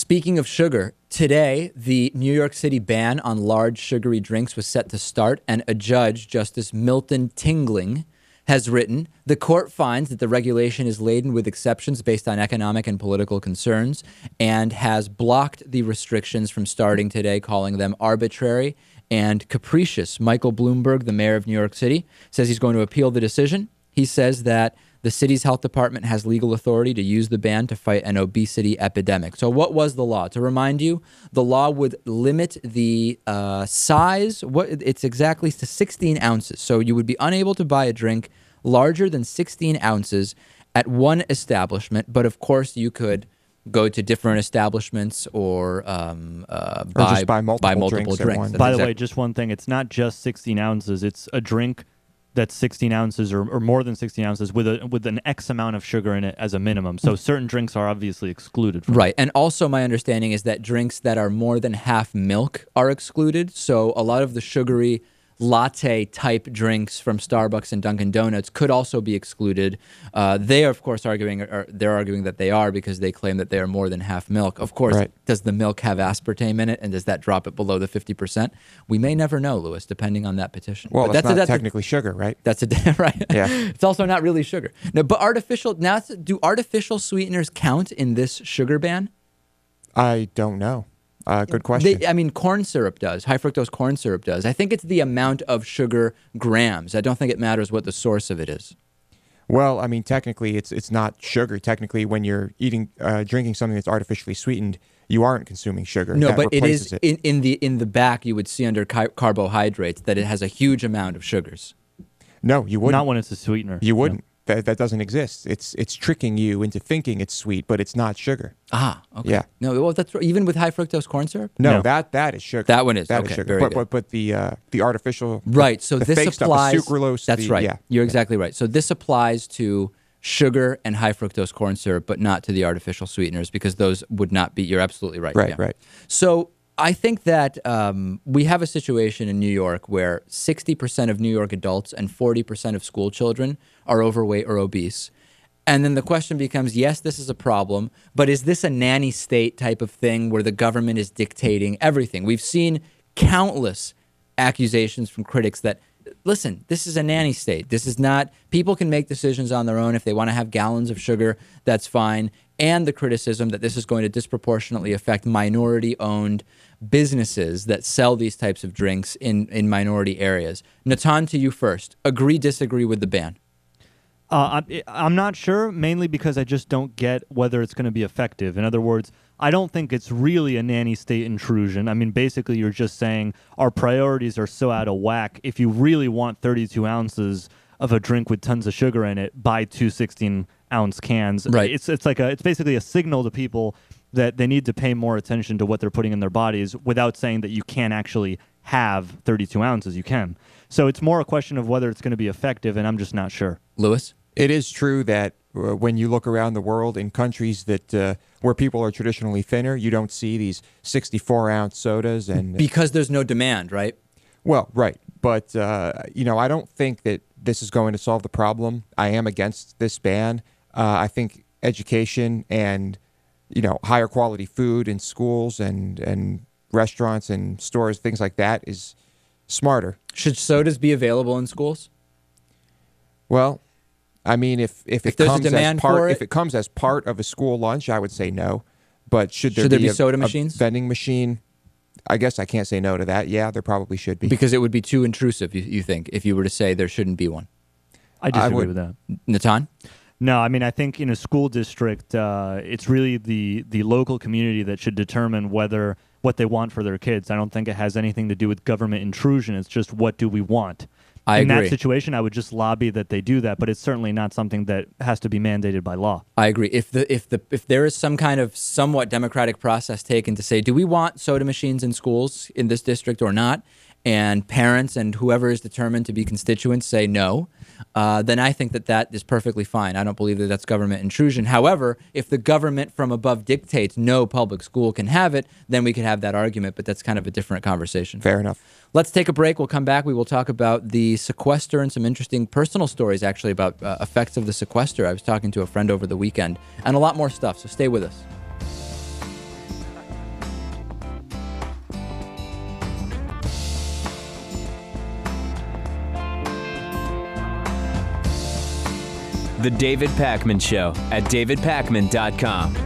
Speaking of sugar, today the New York City ban on large sugary drinks was set to start, and a judge, Justice Milton Tingling, has written, the court finds that the regulation is laden with exceptions based on economic and political concerns and has blocked the restrictions from starting today, calling them arbitrary and capricious. Michael Bloomberg, the mayor of New York City, says he's going to appeal the decision. He says that the city's health department has legal authority to use the ban to fight an obesity epidemic. So what was the law? To remind you, the law would limit the size. It's exactly to 16 ounces. So you would be unable to buy a drink larger than 16 ounces at one establishment. But of course, you could go to different establishments or buy multiple drinks. By the way, just one thing. It's not just 16 ounces. It's a drink that's 16 ounces or more than 16 ounces with an X amount of sugar in it as a minimum. So certain drinks are obviously excluded from Right. And also my understanding is that drinks that are more than half milk are excluded. So a lot of the sugary latte type drinks from Starbucks and Dunkin' Donuts could also be excluded. They are, of course, arguing that they are because they claim that they are more than half milk. Of course, does the milk have aspartame in it, and does that drop it below the 50%? We may never know, Louis, depending on that petition. Well, that's not technically sugar, right? That's right. Yeah, it's also not really sugar. No, but do artificial sweeteners count in this sugar ban? I don't know. Good question. Corn syrup does. High fructose corn syrup does. I think it's the amount of sugar grams. I don't think it matters what the source of it is. Well, technically, it's not sugar. Technically, when you're drinking something that's artificially sweetened, you aren't consuming sugar. No, but it is in the back. You would see under carbohydrates that it has a huge amount of sugars. No, you wouldn't. Not when it's a sweetener. You wouldn't. No. That doesn't exist. It's tricking you into thinking it's sweet, but it's not sugar. Ah, okay. Yeah. No, well, that's even with high fructose corn syrup. No, that is sugar. That one is. That okay, is sugar. Very good. But the artificial. Right. So the this fake applies. Stuff, the sucralose. That's right. Yeah. You're exactly right. So this applies to sugar and high fructose corn syrup, but not to the artificial sweeteners because those would not be. You're absolutely right. Right. Yeah. Right. So I think that we have a situation in New York where 60% of New York adults and 40% of school children are overweight or obese. And then the question becomes, yes, this is a problem, but is this a nanny state type of thing where the government is dictating everything? We've seen countless accusations from critics that, listen, this is a nanny state. This is not, people can make decisions on their own. If they want to have gallons of sugar, that's fine. And the criticism that this is going to disproportionately affect minority-owned businesses that sell these types of drinks in minority areas. Natan, to you first. Agree, disagree with the ban? I'm not sure, mainly because I just don't get whether it's going to be effective. In other words, I don't think it's really a nanny state intrusion. Basically, you're just saying our priorities are so out of whack. If you really want 32 ounces of a drink with tons of sugar in it, buy two 16-ounce cans. Right. It's basically a signal to people that they need to pay more attention to what they're putting in their bodies without saying that you can't actually have 32 ounces. You can. So it's more a question of whether it's going to be effective, and I'm just not sure. Louis? It is true that when you look around the world in countries that where people are traditionally thinner, you don't see these 64-ounce sodas. Because there's no demand, right? Well, right. But, I don't think that this is going to solve the problem. I am against this ban. I think education and, higher quality food in schools and restaurants and stores, things like that is smarter. Should sodas be available in schools? Well, if it comes as part of a school lunch, I would say no. But should there be soda machines? A vending machine? I guess I can't say no to that. Yeah, there probably should be. Because it would be too intrusive, you think, if you were to say there shouldn't be one. I disagree with that. Natan? No, I think in a school district, it's really the local community that should determine what they want for their kids. I don't think it has anything to do with government intrusion. It's just what do we want. In that situation, I would just lobby that they do that, but it's certainly not something that has to be mandated by law. I agree. If there is some kind of somewhat democratic process taken to say, do we want soda machines in schools in this district or not, and parents and whoever is determined to be constituents say no, then I think that is perfectly fine. I don't believe that that's government intrusion. However, if the government from above dictates no public school can have it, then we could have that argument, but that's kind of a different conversation. Fair enough. Let's take a break. We'll come back. We will talk about the sequester and some interesting personal stories, actually, about effects of the sequester. I was talking to a friend over the weekend, and a lot more stuff, so stay with us. The David Pakman Show at davidpakman.com.